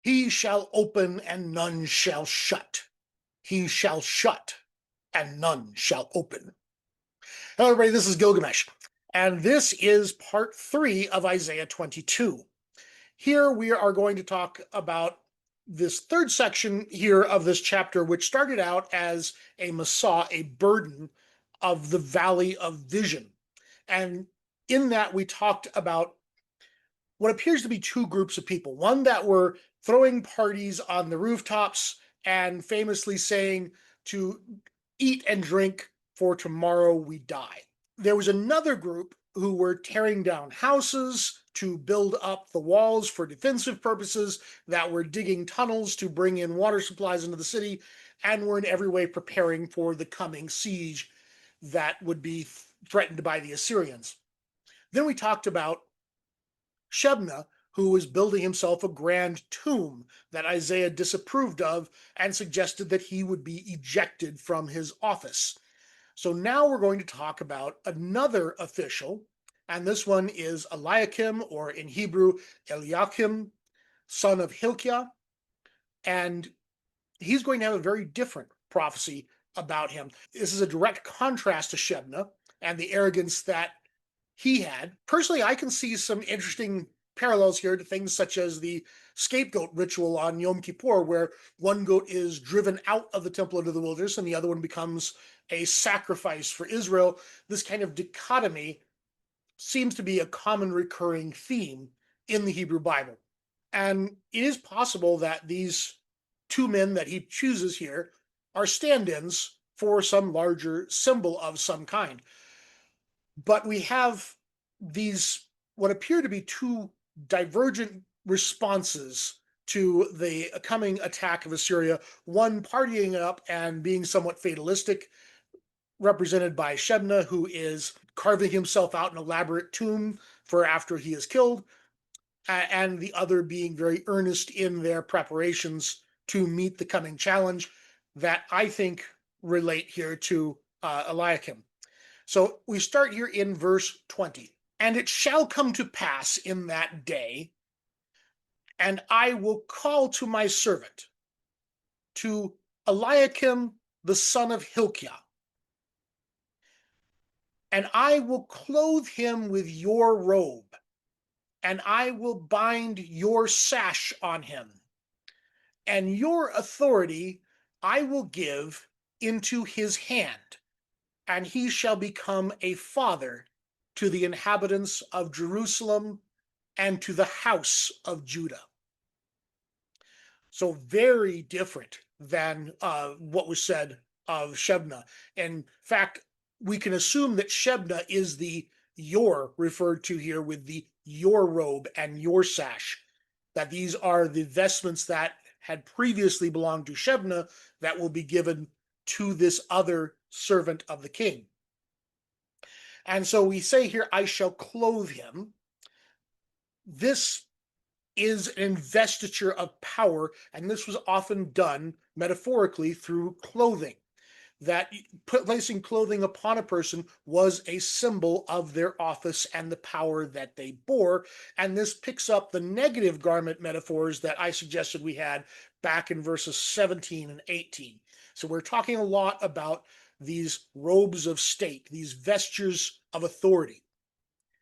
He shall open and none shall shut. He shall shut and none shall open. Hello, everybody. This is Gilgamesh, and this is part 3 of Isaiah 22. Here we are going to talk about this third section here of this chapter, which started out as a Massah, a burden of the Valley of Vision. And in that, we talked about what appears to be two groups of people. One that were throwing parties on the rooftops and famously saying to eat and drink, for tomorrow we die. There was another group who were tearing down houses to build up the walls for defensive purposes, that were digging tunnels to bring in water supplies into the city, and were in every way preparing for the coming siege that would be threatened by the Assyrians. Then we talked about Shebna, who was building himself a grand tomb that Isaiah disapproved of and suggested that he would be ejected from his office. So now we're going to talk about another official, and this one is Eliakim, or in Hebrew, Eliakim, son of Hilkiah, and he's going to have a very different prophecy about him. This is a direct contrast to Shebna and the arrogance that he had. Personally, I can see some interesting parallels here to things such as the scapegoat ritual on Yom Kippur, where one goat is driven out of the temple into the wilderness and the other one becomes a sacrifice for Israel. This kind of dichotomy seems to be a common recurring theme in the Hebrew Bible. And it is possible that these two men that he chooses here are stand-ins for some larger symbol of some kind. But we have these, what appear to be two divergent responses to the coming attack of Assyria, one partying up and being somewhat fatalistic, represented by Shebna, who is carving himself out an elaborate tomb for after he is killed, and the other being very earnest in their preparations to meet the coming challenge that I think relate here to Eliakim. So we start here in verse 20. And it shall come to pass in that day, and I will call to my servant, to Eliakim the son of Hilkiah, and I will clothe him with your robe, and I will bind your sash on him, and your authority I will give into his hand, and he shall become a father to the inhabitants of Jerusalem and to the house of Judah. So very different than what was said of Shebna. In fact, we can assume that Shebna is the your referred to here with the your robe and your sash, that these are the vestments that had previously belonged to Shebna that will be given to this other servant of the king. And so we say here, I shall clothe him. This is an investiture of power, and this was often done metaphorically through clothing. That placing clothing upon a person was a symbol of their office and the power that they bore. And this picks up the negative garment metaphors that I suggested we had back in verses 17 and 18. So we're talking a lot about these robes of state, these vestures of authority.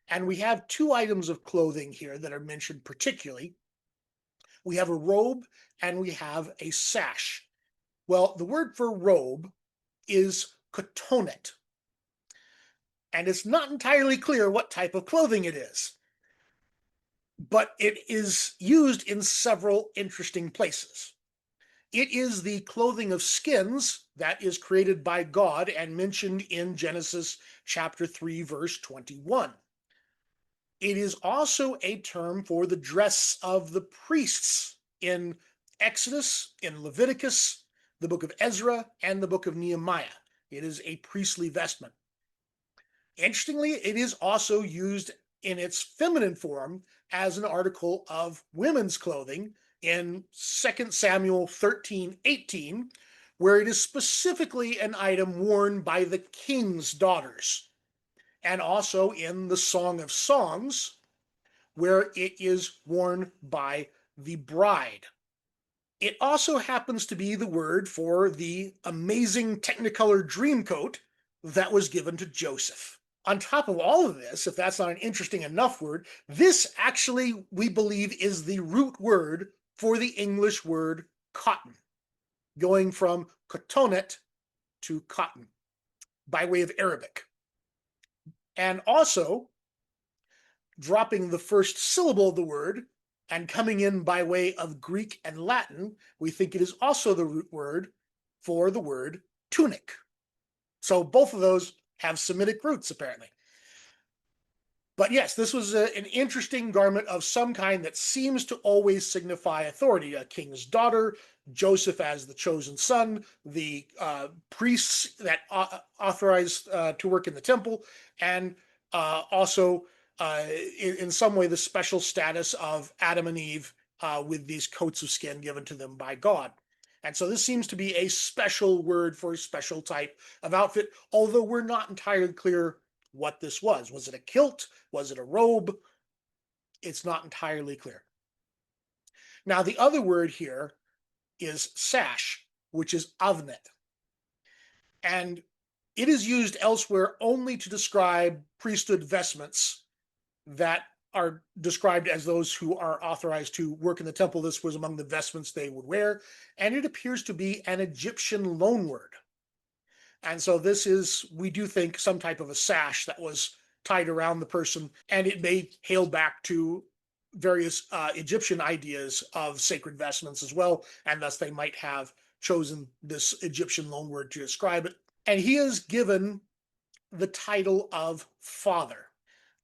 And we have two items of clothing here that are mentioned particularly. We have a robe and we have a sash. Well, the word for robe is katonet, and it's not entirely clear what type of clothing it is, but it is used in several interesting places. It is the clothing of skins that is created by God and mentioned in Genesis chapter 3, verse 21. It is also a term for the dress of the priests in Exodus, in Leviticus, the book of Ezra, and the book of Nehemiah. It is a priestly vestment. Interestingly, it is also used in its feminine form as an article of women's clothing in 2 Samuel 13:18, where it is specifically an item worn by the king's daughters, and also in the Song of Songs, where it is worn by the bride. It also happens to be the word for the amazing Technicolor Dreamcoat that was given to Joseph. On top of all of this, if that's not an interesting enough word, this actually, we believe, is the root word for the English word cotton, going from cotonet to cotton by way of Arabic. And also, dropping the first syllable of the word and coming in by way of Greek and Latin, we think it is also the root word for the word tunic. So both of those have Semitic roots, apparently. But yes, this was an interesting garment of some kind that seems to always signify authority. A king's daughter, Joseph as the chosen son, the priests that authorized to work in the temple, and also in some way the special status of Adam and Eve with these coats of skin given to them by God. And so this seems to be a special word for a special type of outfit, although we're not entirely clear what this was. Was it a kilt? Was it a robe? It's not entirely clear. Now, the other word here is sash, which is avnet. And it is used elsewhere only to describe priesthood vestments that are described as those who are authorized to work in the temple. This was among the vestments they would wear, and it appears to be an Egyptian loanword. And so this is, we do think, some type of a sash that was tied around the person, and it may hail back to various Egyptian ideas of sacred vestments as well, and thus they might have chosen this Egyptian loanword to describe it. And he is given the title of father.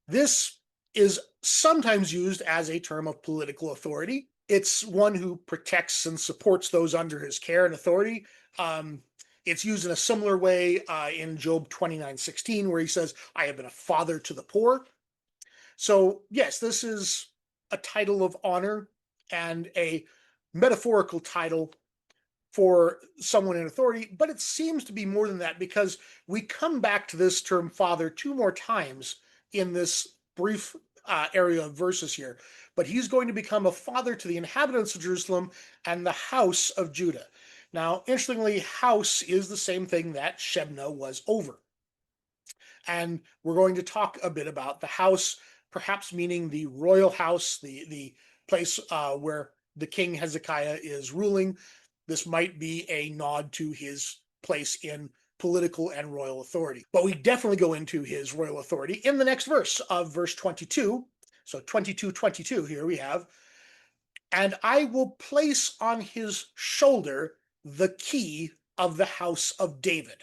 This is sometimes used as a term of political authority. It's one who protects and supports those under his care and authority. It's used in a similar way in Job 29:16, where he says, I have been a father to the poor. So yes, this is a title of honor and a metaphorical title for someone in authority, but it seems to be more than that, because we come back to this term father two more times in this brief area of verses here. But he's going to become a father to the inhabitants of Jerusalem and the house of Judah. Now, interestingly, house is the same thing that Shebna was over. And we're going to talk a bit about the house, perhaps meaning the royal house, the place where the king Hezekiah is ruling. This might be a nod to his place in political and royal authority. But we definitely go into his royal authority in the next verse of verse 22. So 22:22 here we have, and I will place on his shoulder the key of the house of David.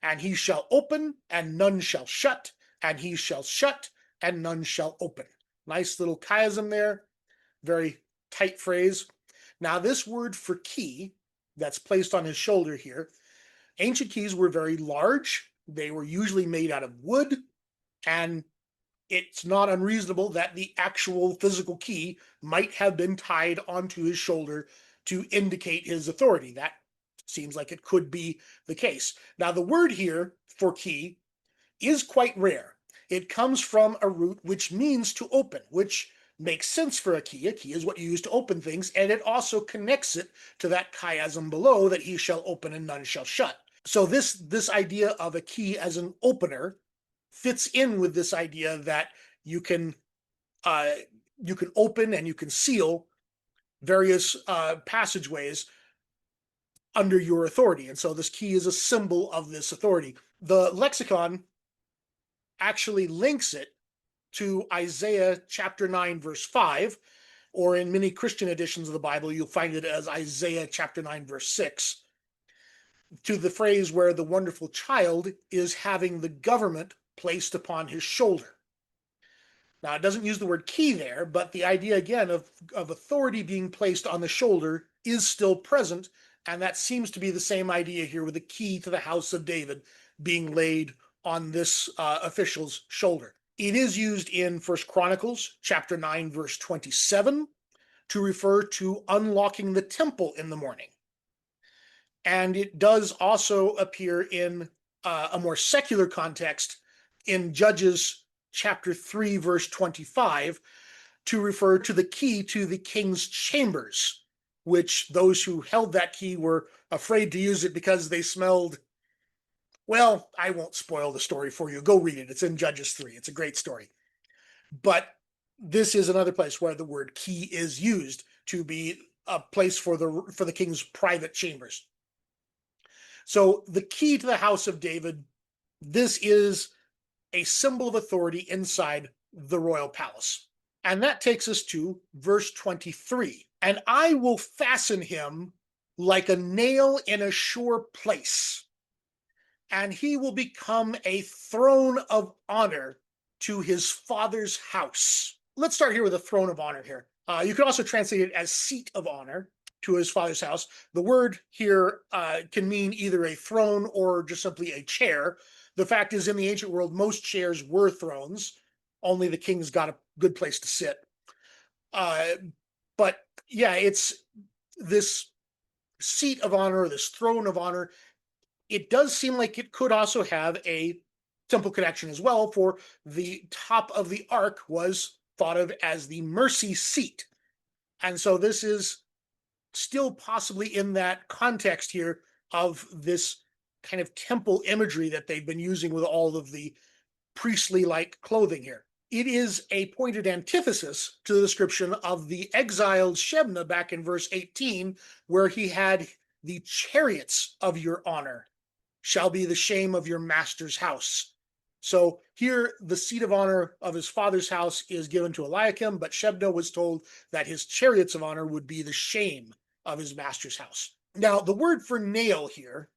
And he shall open, and none shall shut, and he shall shut, and none shall open. Nice little chiasm there, very tight phrase. Now, this word for key that's placed on his shoulder here, ancient keys were very large. They were usually made out of wood, and it's not unreasonable that the actual physical key might have been tied onto his shoulder to indicate his authority. That seems like it could be the case. Now, the word here for key is quite rare. It comes from a root which means to open, which makes sense for a key. A key is what you use to open things, and it also connects it to that chiasm below, that he shall open and none shall shut. So this idea of a key as an opener fits in with this idea that you can open and you can seal various passageways under your authority. And so this key is a symbol of this authority. The lexicon actually links it to Isaiah chapter 9, verse 5, or in many Christian editions of the Bible, you'll find it as Isaiah chapter 9, verse 6, to the phrase where the wonderful child is having the government placed upon his shoulder. Now, it doesn't use the word key there, but the idea, again, of authority being placed on the shoulder is still present, and that seems to be the same idea here, with the key to the house of David being laid on this official's shoulder. It is used in 1 Chronicles chapter 9, verse 27, to refer to unlocking the temple in the morning. And it does also appear in a more secular context in Judges chapter 3, verse 25, to refer to the key to the king's chambers, which those who held that key were afraid to use it because they smelled, well, I won't spoil the story for you. Go read it. It's in Judges 3. It's a great story. But this is another place where the word key is used to be a place for the king's private chambers. So the key to the house of David, this is a symbol of authority inside the royal palace. And that takes us to verse 23. And I will fasten him like a nail in a sure place, and he will become a throne of honor to his father's house. Let's start here with a throne of honor here. You can also translate it as seat of honor to his father's house. The word here can mean either a throne or just simply a chair. The fact is, in the ancient world, most chairs were thrones. Only the king's got a good place to sit. But yeah, it's this seat of honor, this throne of honor. It does seem like it could also have a temple connection as well, for the top of the ark was thought of as the mercy seat. And so this is still possibly in that context here of this kind of temple imagery that they've been using with all of the priestly-like clothing here. It is a pointed antithesis to the description of the exiled Shebna back in verse 18, where he had the chariots of your honor shall be the shame of your master's house. So here, the seat of honor of his father's house is given to Eliakim, but Shebna was told that his chariots of honor would be the shame of his master's house. Now, the word for nail here,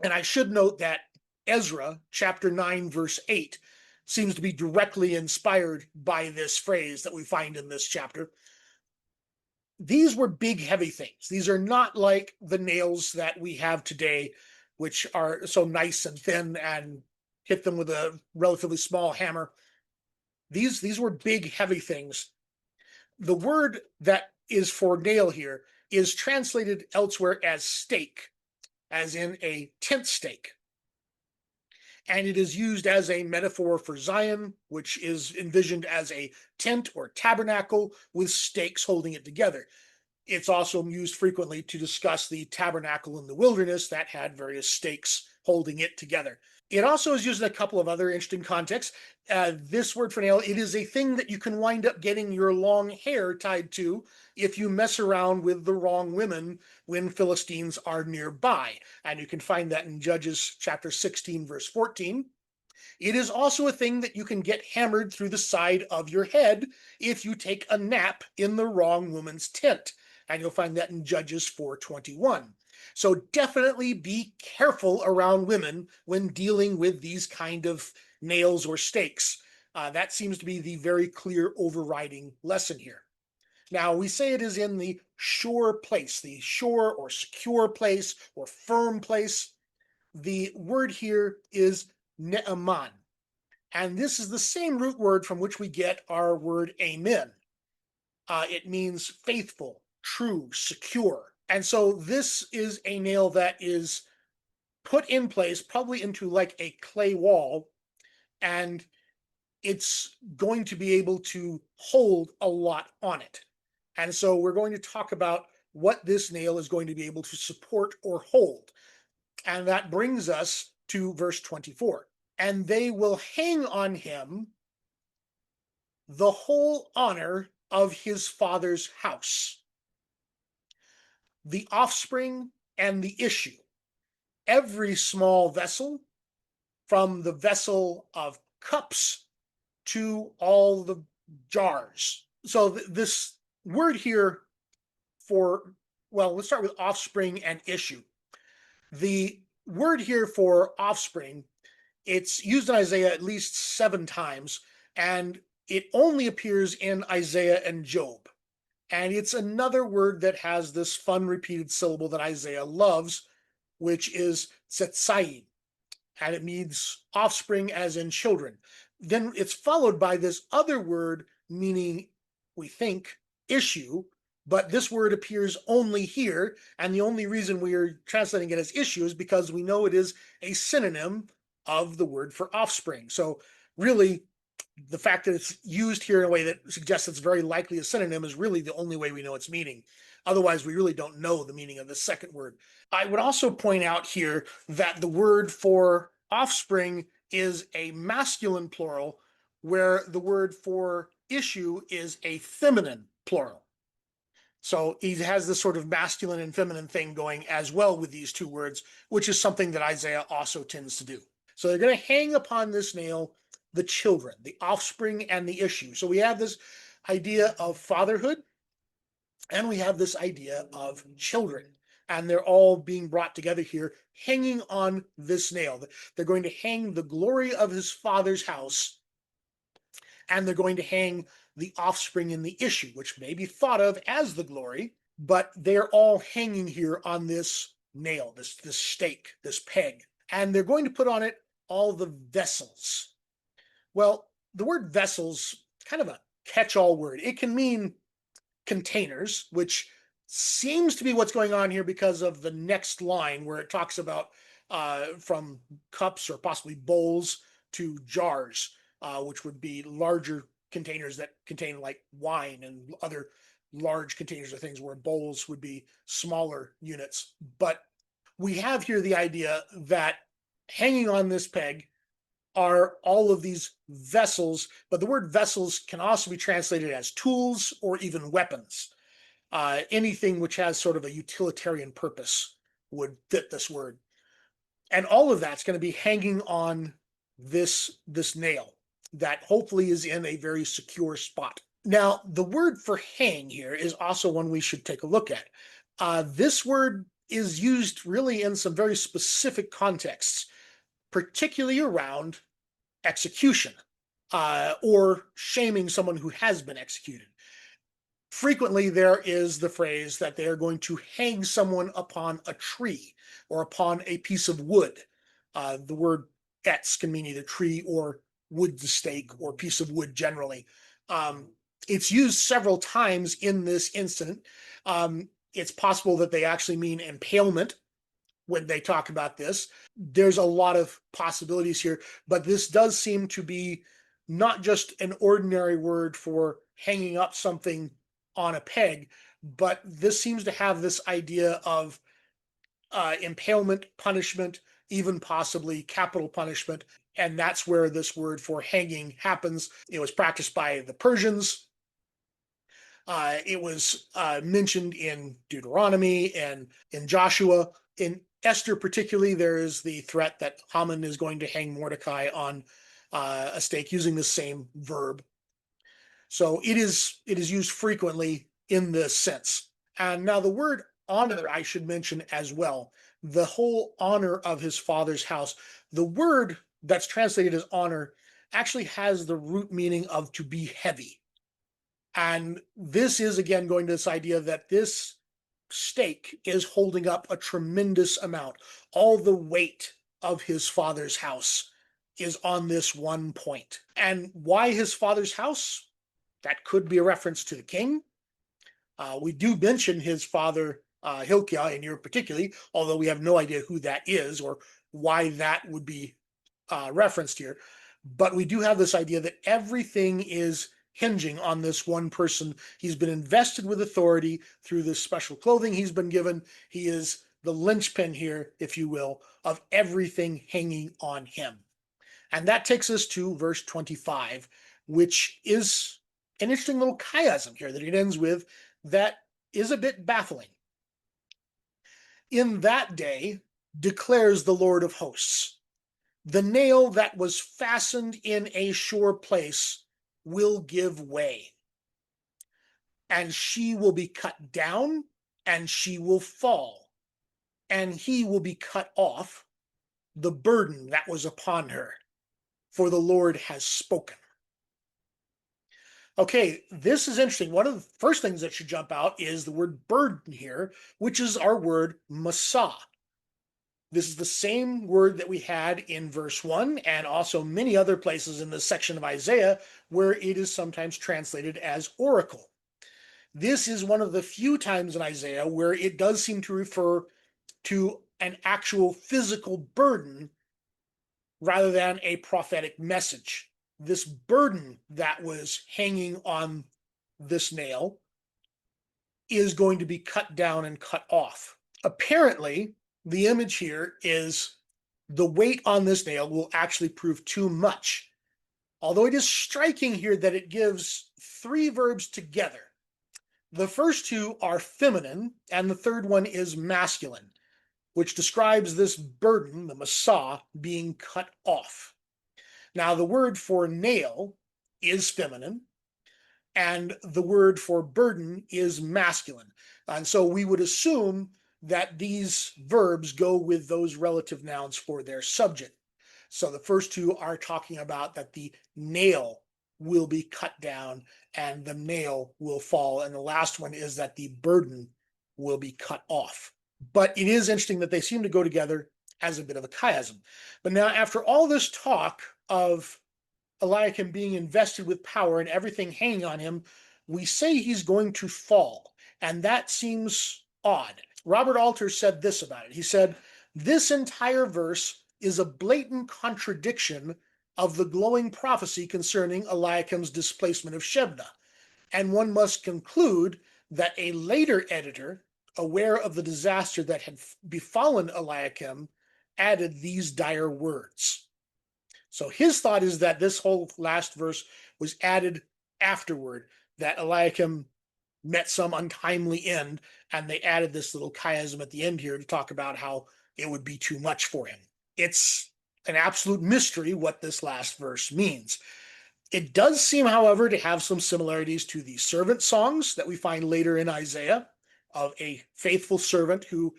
and I should note that Ezra chapter 9, verse 8, seems to be directly inspired by this phrase that we find in this chapter. These were big, heavy things. These are not like the nails that we have today, which are so nice and thin and hit them with a relatively small hammer. These were big, heavy things. The word that is for nail here is translated elsewhere as stake, as in a tent stake. And it is used as a metaphor for Zion, which is envisioned as a tent or tabernacle with stakes holding it together. It's also used frequently to discuss the tabernacle in the wilderness that had various stakes holding it together. It also is used in a couple of other interesting contexts. This word for nail, it is a thing that you can wind up getting your long hair tied to if you mess around with the wrong women when Philistines are nearby. And you can find that in Judges chapter 16, verse 14. It is also a thing that you can get hammered through the side of your head if you take a nap in the wrong woman's tent. And you'll find that in Judges 4:21. So definitely be careful around women when dealing with these kind of nails or stakes. That seems to be the very clear overriding lesson here. Now, we say it is in the sure place, the sure or secure place or firm place. The word here is ne'eman. And this is the same root word from which we get our word amen. It means faithful, true, secure. And so this is a nail that is put in place, probably into like a clay wall, and it's going to be able to hold a lot on it. And so we're going to talk about what this nail is going to be able to support or hold. And that brings us to verse 24. And they will hang on him the whole honor of his father's house, the offspring and the issue, every small vessel, from the vessel of cups to all the jars. So this word here for, well, let's start with offspring and issue. The word here for offspring, it's used in Isaiah at least 7 times, and it only appears in Isaiah and Job. And it's another word that has this fun repeated syllable that Isaiah loves, which is tsetzai, and it means offspring as in children. Then it's followed by this other word meaning, we think, issue, but this word appears only here, and the only reason we are translating it as issue is because we know it is a synonym of the word for offspring. So really, the fact that it's used here in a way that suggests it's very likely a synonym is really the only way we know its meaning. Otherwise, we really don't know the meaning of the second word. I would also point out here that the word for offspring is a masculine plural, where the word for issue is a feminine plural. So he has this sort of masculine and feminine thing going as well with these two words, which is something that Isaiah also tends to do. So they're going to hang upon this nail the children, the offspring, and the issue. So we have this idea of fatherhood, and we have this idea of children. And they're all being brought together here, hanging on this nail. They're going to hang the glory of his father's house, and they're going to hang the offspring in the issue, which may be thought of as the glory, but they're all hanging here on this nail, this stake, this peg. And they're going to put on it all the vessels. Well, the word vessels, kind of a catch-all word. It can mean containers, which seems to be what's going on here because of the next line where it talks about from cups or possibly bowls to jars, which would be larger containers that contain like wine and other large containers of things, where bowls would be smaller units. But we have here the idea that hanging on this peg are all of these vessels, but the word vessels can also be translated as tools or even weapons. Anything which has sort of a utilitarian purpose would fit this word. And all of that's going to be hanging on this nail that hopefully is in a very secure spot. Now, the word for hang here is also one we should take a look at. This word is used really in some very specific contexts, particularly around execution or shaming someone who has been executed. Frequently, there is the phrase that they are going to hang someone upon a tree or upon a piece of wood. The word etz can mean either tree or wood to stake or piece of wood generally. It's used several times in this incident. It's possible that they actually mean impalement when they talk about this. There's a lot of possibilities here, but this does seem to be not just an ordinary word for hanging up something on a peg, but this seems to have this idea of impalement, punishment, even possibly capital punishment. And that's where this word for hanging happens. It was practiced by the Persians. It was mentioned in Deuteronomy and in Joshua. In Esther particularly, there is the threat that Haman is going to hang Mordecai on a stake using the same verb. So it is used frequently in this sense. And now the word honor, I should mention as well. The whole honor of his father's house. The word that's translated as honor actually has the root meaning of to be heavy. And this is, again, going to this idea that this stake is holding up a tremendous amount. All the weight of his father's house is on this one point. And why his father's house? That could be a reference to the king. We do mention his father, Hilkiah, in here particularly, although we have no idea who that is or why that would be referenced here. But we do have this idea that everything is hinging on this one person. He's been invested with authority through this special clothing he's been given. He is the linchpin here, if you will, of everything hanging on him. And that takes us to verse 25, which is an interesting little chiasm here that it ends with that is a bit baffling. In that day, declares the Lord of hosts, the nail that was fastened in a sure place will give way, and she will be cut down, and she will fall, and he will be cut off, the burden that was upon her, for the Lord has spoken. Okay, this is interesting. One of the first things that should jump out is the word burden here, which is our word masah. This is the same word that we had in verse 1 and also many other places in this section of Isaiah where it is sometimes translated as oracle. This is one of the few times in Isaiah where it does seem to refer to an actual physical burden rather than a prophetic message. This burden that was hanging on this nail is going to be cut down and cut off. Apparently, the image here is the weight on this nail will actually prove too much. Although it is striking here that it gives three verbs together. The first two are feminine, and the third one is masculine, which describes this burden, the masah, being cut off. Now, the word for nail is feminine, and the word for burden is masculine. And so we would assume that these verbs go with those relative nouns for their subject. So the first two are talking about that the nail will be cut down and the nail will fall. And the last one is that the burden will be cut off. But it is interesting that they seem to go together as a bit of a chiasm. But now, after all this talk of Eliakim being invested with power and everything hanging on him, we say he's going to fall. And that seems odd. Robert Alter said this about it. He said, "This entire verse is a blatant contradiction of the glowing prophecy concerning Eliakim's displacement of Shebna. And one must conclude that a later editor, aware of the disaster that had befallen Eliakim, added these dire words." So his thought is that this whole last verse was added afterward, that Eliakim met some untimely end, and they added this little chiasm at the end here to talk about how it would be too much for him. It's an absolute mystery what this last verse means. It does seem, however, to have some similarities to the servant songs that we find later in Isaiah, of a faithful servant who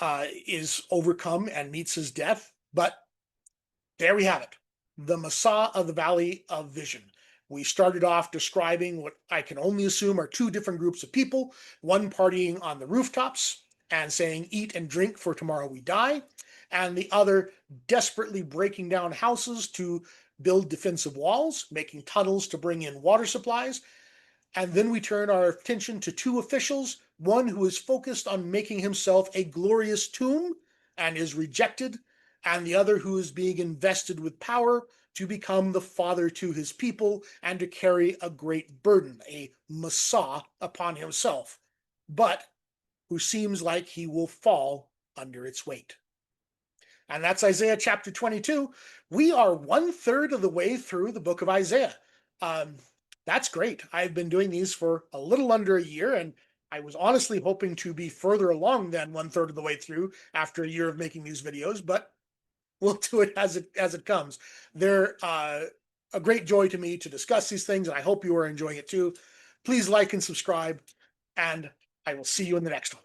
is overcome and meets his death. But there we have it, the Masah of the Valley of Vision. We started off describing what I can only assume are two different groups of people, one partying on the rooftops and saying, "Eat and drink, for tomorrow we die," and the other desperately breaking down houses to build defensive walls, making tunnels to bring in water supplies. And then we turn our attention to two officials, one who is focused on making himself a glorious tomb and is rejected, and the other who is being invested with power to become the father to his people and to carry a great burden, a masah, upon himself, but who seems like he will fall under its weight. And that's Isaiah chapter 22. We are 1/3 of the way through the book of Isaiah. That's great. I've been doing these for a little under a year, and I was honestly hoping to be further along than 1/3 of the way through after a year of making these videos, but we'll do it as it comes. They're a great joy to me to discuss these things, and I hope you are enjoying it too. Please like and subscribe, and I will see you in the next one.